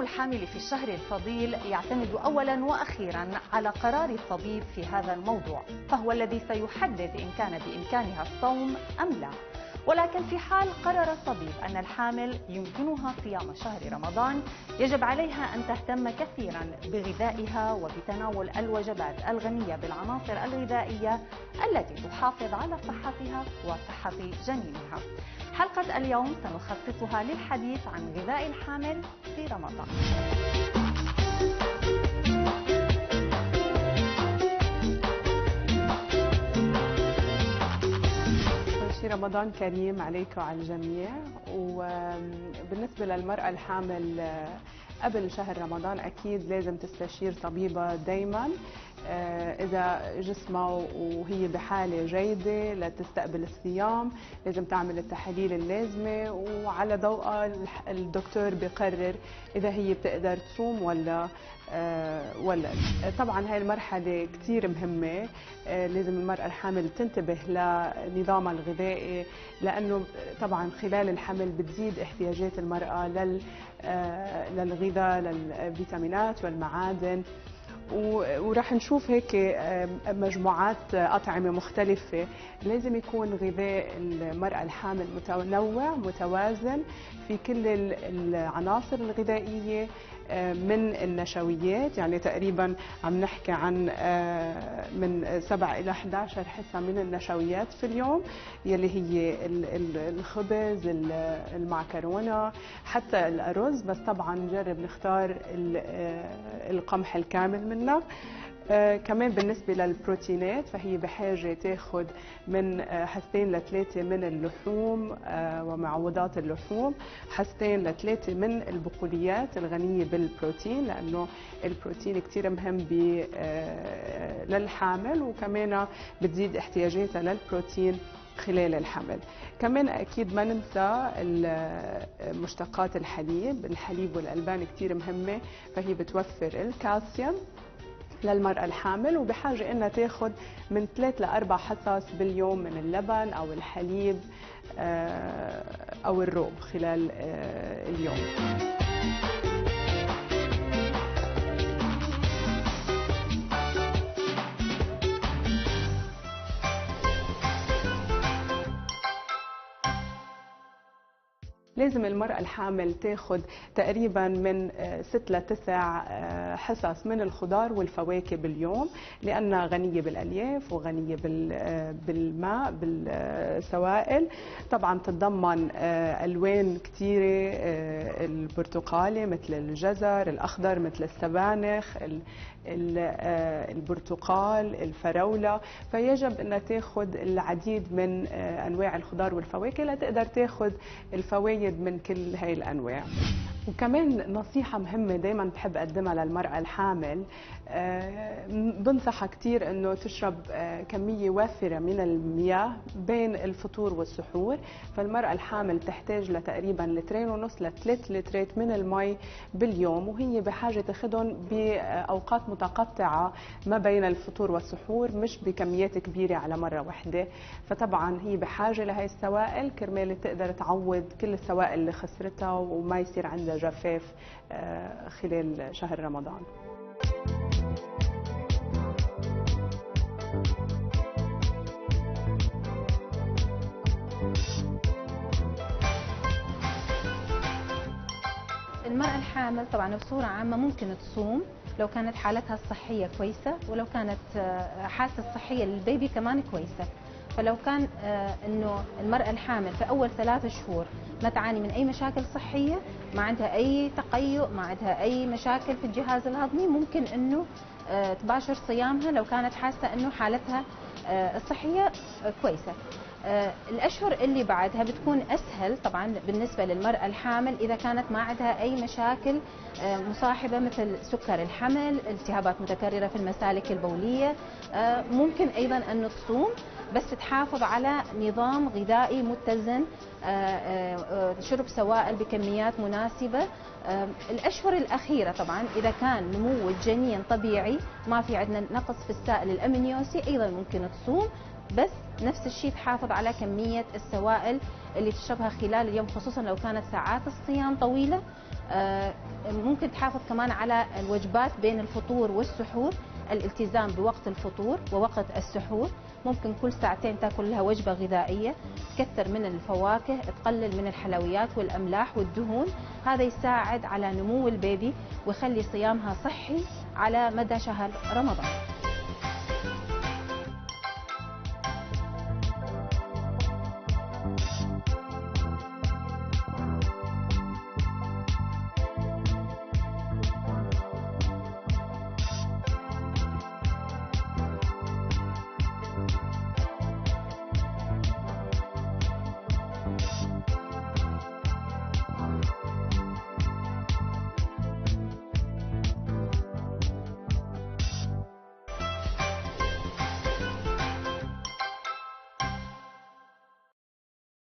الحامل في الشهر الفضيل يعتمد أولا وأخيرا على قرار الطبيب في هذا الموضوع، فهو الذي سيحدد إن كان بإمكانها الصوم أم لا. ولكن في حال قرر الطبيب أن الحامل يمكنها صيام شهر رمضان، يجب عليها أن تهتم كثيرا بغذائها وبتناول الوجبات الغنية بالعناصر الغذائية التي تحافظ على صحتها وصحة جنينها. حلقة اليوم سنخصصها للحديث عن غذاء الحامل في رمضان. رمضان كريم عليك وعلى الجميع. وبالنسبة للمرأة الحامل قبل شهر رمضان أكيد لازم تستشير طبيبة دايما إذا جسمها وهي بحالة جيدة لتستقبل الصيام. لازم تعمل التحاليل اللازمة وعلى ضوءها الدكتور بيقرر إذا هي بتقدر تصوم ولا طبعا هاي المرحلة كتير مهمة. لازم المرأة الحامل تنتبه لنظامها الغذائي، لأنه طبعا خلال الحمل بتزيد احتياجات المرأة للغذاء، للفيتامينات والمعادن. وراح نشوف هيك مجموعات أطعمة مختلفة. لازم يكون غذاء المرأة الحامل متنوع متوازن في كل العناصر الغذائية، من النشويات، يعني تقريبا عم نحكي عن من 7 إلى 11 حصة من النشويات في اليوم، يلي هي الخبز، المعكرونة، حتى الأرز، بس طبعا نجرب نختار القمح الكامل منه. كمان بالنسبة للبروتينات فهي بحاجة تاخد من 2 ل 3 من اللحوم ومعوضات اللحوم، 2 ل 3 من البقوليات الغنية بالبروتين، لأنه البروتين كتير مهم للحامل، وكمان بتزيد احتياجاتها للبروتين خلال الحمل. كمان أكيد ما ننسى مشتقات الحليب والألبان كتير مهمة، فهي بتوفر الكالسيوم للمرأة الحامل، وبحاجة إنها تاخد من 3 ل 4 حصص باليوم من اللبن أو الحليب أو الروب خلال اليوم. لازم المرأة الحامل تاخد تقريبا من 6 ل 9 حصص من الخضار والفواكه باليوم، لأنها غنية بالألياف وغنية بالماء بالسوائل. طبعا تتضمن ألوان كثيرة، البرتقالي مثل الجزر، الأخضر مثل السبانخ، البرتقال، الفراولة، فيجب أنها تاخد العديد من أنواع الخضار والفواكه لتقدر تاخد الفوائد من كل هاي الأنواع. وكمان نصيحة مهمة دايما بحب أقدمها للمرأة الحامل، بنصحها كتير أنه تشرب كمية وافرة من المياه بين الفطور والسحور. فالمرأة الحامل تحتاج لتقريبا 2.5 ل 3 لترات من المي باليوم، وهي بحاجة تاخدهم بأوقات متقطعة ما بين الفطور والسحور، مش بكميات كبيرة على مرة واحدة. فطبعا هي بحاجة لهي السوائل كرمال تقدر تعوض كل السوائل اللي خسرتها وما يصير عندها جفاف خلال شهر رمضان. المرأة الحامل طبعا بصورة عامة ممكن تصوم لو كانت حالتها الصحية كويسة، ولو كانت حالتها الصحية للبيبي كمان كويسة. فلو كان انه المرأة الحامل في اول 3 شهور ما تعاني من اي مشاكل صحية، ما عندها اي تقيؤ، ما عندها اي مشاكل في الجهاز الهضمي، ممكن انه تباشر صيامها لو كانت حاسة انه حالتها الصحية كويسة. الأشهر اللي بعدها بتكون أسهل طبعا بالنسبة للمرأة الحامل إذا كانت ما عندها أي مشاكل مصاحبة مثل سكر الحمل، التهابات متكررة في المسالك البولية. ممكن أيضا أن تصوم بس تحافظ على نظام غذائي متزن، شرب سوائل بكميات مناسبة. الأشهر الأخيرة طبعا إذا كان نمو الجنين طبيعي، ما في عندنا نقص في السائل الأمنيوسي، أيضا ممكن تصوم، بس نفس الشيء تحافظ على كمية السوائل اللي تشربها خلال اليوم، خصوصا لو كانت ساعات الصيام طويلة. ممكن تحافظ كمان على الوجبات بين الفطور والسحور، الالتزام بوقت الفطور ووقت السحور. ممكن كل ساعتين تاكل لها وجبة غذائية، تكثر من الفواكه، تقلل من الحلويات والأملاح والدهون. هذا يساعد على نمو البيبي ويخلي صيامها صحي على مدى شهر رمضان.